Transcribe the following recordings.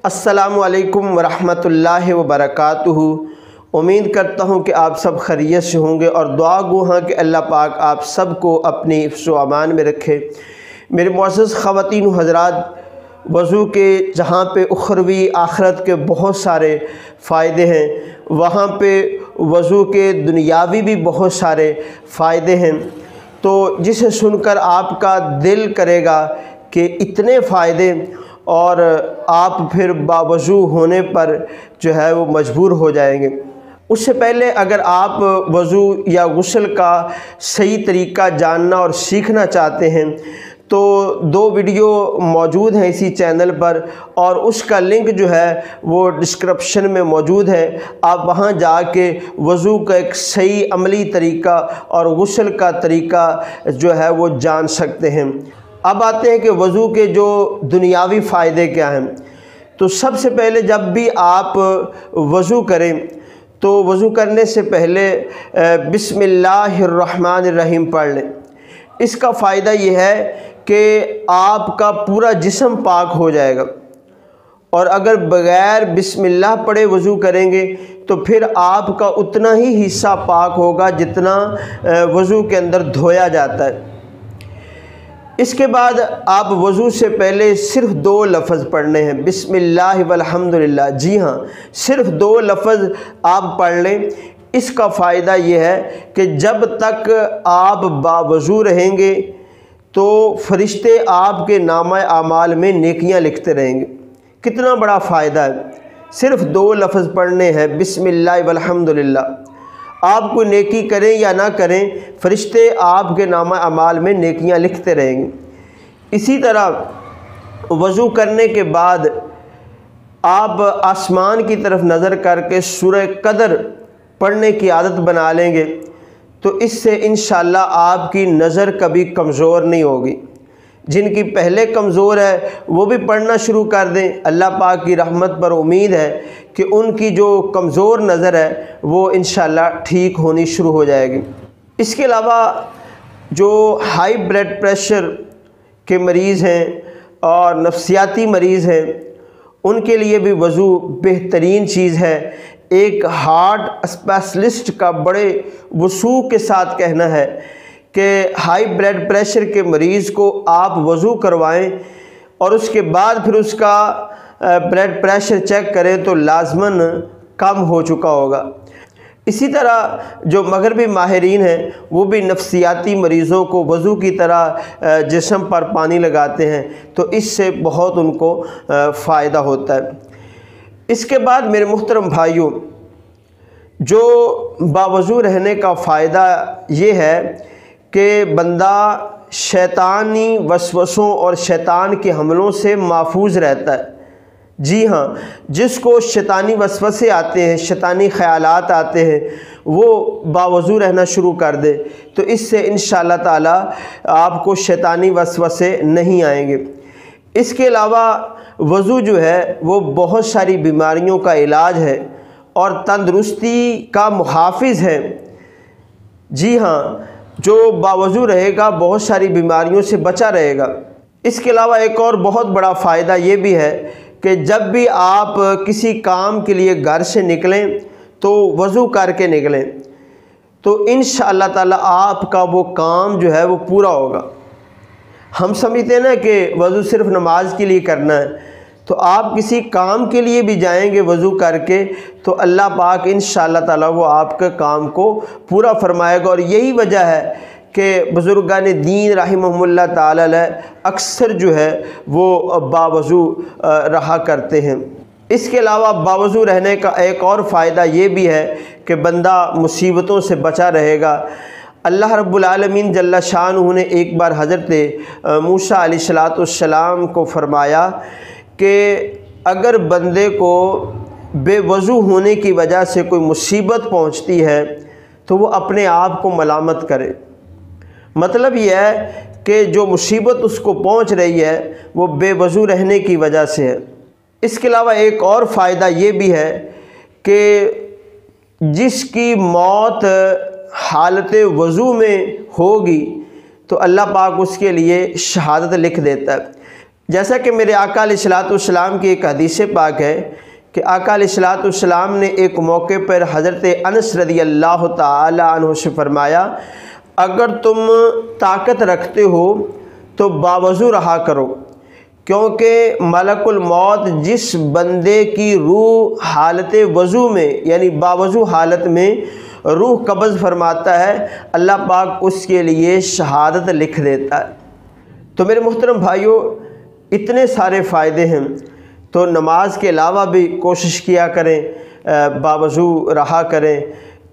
السلام علیکم ورحمۃ اللہ وبرکاتہ۔ امید کرتا ہوں کہ آپ سب خیریت سے ہوں گے اور دعا گو ہاں کہ اللہ پاک آپ سب کو اپنی حفظ و امان میں رکھے۔ میرے معزز خواتین و حضرات، وضو کے جہاں پہ اخروی آخرت کے بہت سارے فائدے ہیں، وہاں پہ وضو کے دنیاوی بھی بہت سارے فائدے ہیں، تو جسے سن کر آپ کا دل کرے گا کہ اتنے فائدے، اور آپ پھر باوضو ہونے پر جو ہے وہ مجبور ہو جائیں گے۔ اس سے پہلے اگر آپ وضو یا غسل کا صحیح طریقہ جاننا اور سیکھنا چاہتے ہیں تو 2 ویڈیو موجود ہیں اسی چینل پر، اور اس کا لنک جو ہے وہ ڈسکرپشن میں موجود ہے۔ آپ وہاں جا کے وضو کا ایک صحیح عملی طریقہ اور غسل کا طریقہ جو ہے وہ جان سکتے ہیں۔ اب آتے ہیں کہ وضو کے جو دنیاوی فائدے کیا ہیں۔ تو سب سے پہلے جب بھی آپ وضو کریں تو وضو کرنے سے پہلے بسم اللہ الرحمن الرحیم پڑھ لیں۔ اس کا فائدہ یہ ہے کہ آپ کا پورا جسم پاک ہو جائے گا، اور اگر بغیر بسم اللہ پڑھے وضو کریں گے تو پھر آپ کا اتنا ہی حصہ پاک ہوگا جتنا وضو کے اندر دھویا جاتا ہے۔ اس کے بعد آپ وضو سے پہلے صرف 2 لفظ پڑھنے ہیں، بسم اللہ والحمدللہ۔ جی ہاں، صرف 2 لفظ آپ پڑھ لیں۔ اس کا فائدہ یہ ہے کہ جب تک آپ باوضو رہیں گے تو فرشتے آپ کے نامہ اعمال میں نیکیاں لکھتے رہیں گے۔ کتنا بڑا فائدہ ہے، صرف 2 لفظ پڑھنے ہیں، بسم اللہ والحمدللہ۔ آپ کوئی نیکی کریں یا نہ کریں، فرشتے آپ کے نامہ اعمال میں نیکیاں لکھتے رہیں گے۔ اسی طرح وضو کرنے کے بعد آپ آسمان کی طرف نظر کر کے سورہ قدر پڑھنے کی عادت بنا لیں گے تو اس سے انشاءاللہ آپ کی نظر کبھی کمزور نہیں ہوگی۔ جن کی پہلے کمزور ہے وہ بھی پڑھنا شروع کر دیں، اللہ پاک کی رحمت پر امید ہے کہ ان کی جو کمزور نظر ہے وہ انشاءاللہ ٹھیک ہونی شروع ہو جائے گی۔ اس کے علاوہ جو ہائی بلڈ پریشر کے مریض ہیں اور نفسیاتی مریض ہیں ان کے لیے بھی وضو بہترین چیز ہے۔ ایک ہارٹ اسپیشلسٹ کا بڑے وثوق کے ساتھ کہنا ہے کہ ہائی بلڈ پریشر کے مریض کو آپ وضو کروائیں اور اس کے بعد پھر اس کا بلڈ پریشر چیک کریں تو لازماً کم ہو چکا ہوگا۔ اسی طرح جو مغربی ماہرین ہیں وہ بھی نفسیاتی مریضوں کو وضو کی طرح جسم پر پانی لگاتے ہیں تو اس سے بہت ان کو فائدہ ہوتا ہے۔ اس کے بعد میرے محترم بھائیوں، جو باوضو رہنے کا فائدہ یہ ہے کہ بندہ شیطانی وسوسوں اور شیطان کے حملوں سے محفوظ رہتا ہے۔ جی ہاں، جس کو شیطانی وسوسے آتے ہیں، شیطانی خیالات آتے ہیں، وہ باوضو رہنا شروع کر دے تو اس سے انشاءاللہ تعالی آپ کو شیطانی وسوسے نہیں آئیں گے۔ اس کے علاوہ وضو جو ہے وہ بہت ساری بیماریوں کا علاج ہے اور تندرستی کا محافظ ہے۔ جی ہاں، جو باوضو رہے گا بہت ساری بیماریوں سے بچا رہے گا۔ اس کے علاوہ ایک اور بہت بڑا فائدہ یہ بھی ہے کہ جب بھی آپ کسی کام کے لیے گھر سے نکلیں تو وضو کر کے نکلیں تو انشاءاللہ تعالی آپ کا وہ کام جو ہے وہ پورا ہوگا۔ ہم سمجھتے ہیں نا کہ وضو صرف نماز کے لیے کرنا ہے، تو آپ کسی کام کے لیے بھی جائیں گے وضو کر کے تو اللہ پاک انشاءاللہ تعالی وہ آپ کے کام کو پورا فرمائے گا۔ اور یہی وجہ ہے کہ بزرگان دین رحمہم اللہ تعالی اکثر جو ہے وہ باوضو رہا کرتے ہیں۔ اس کے علاوہ باوضو رہنے کا ایک اور فائدہ یہ بھی ہے کہ بندہ مصیبتوں سے بچا رہے گا۔ اللہ رب العالمین جل شانہ نے ایک بار حضرت موسیٰ علیہ السلام کو فرمایا کہ اگر بندے کو بے وضو ہونے کی وجہ سے کوئی مصیبت پہنچتی ہے تو وہ اپنے آپ کو ملامت کرے۔ مطلب یہ ہے کہ جو مصیبت اس کو پہنچ رہی ہے وہ بے وضو رہنے کی وجہ سے ہے۔ اس کے علاوہ ایک اور فائدہ یہ بھی ہے کہ جس کی موت حالت وضو میں ہوگی تو اللہ پاک اس کے لیے شہادت لکھ دیتا ہے۔ جیسا کہ میرے آقا علیہ الصلوۃ والسلام کی ایک حدیث پاک ہے کہ آقا علیہ الصلوۃ والسلام نے ایک موقع پر حضرت انس رضی اللہ تعالی عنہ سے فرمایا، اگر تم طاقت رکھتے ہو تو باوضو رہا کرو، کیونکہ ملک الموت جس بندے کی روح حالت وضو میں یعنی باوضو حالت میں روح قبض فرماتا ہے، اللہ پاک اس کے لیے شہادت لکھ دیتا ہے۔ تو میرے محترم بھائیوں، اتنے سارے فائدے ہیں، تو نماز کے علاوہ بھی کوشش کیا کریں، باوضو رہا کریں،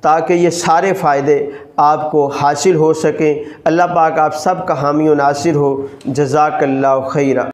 تاکہ یہ سارے فائدے آپ کو حاصل ہو سکیں۔ اللہ پاک آپ سب کا حامی و ناصر ہو۔ جزاک اللہ خیرہ۔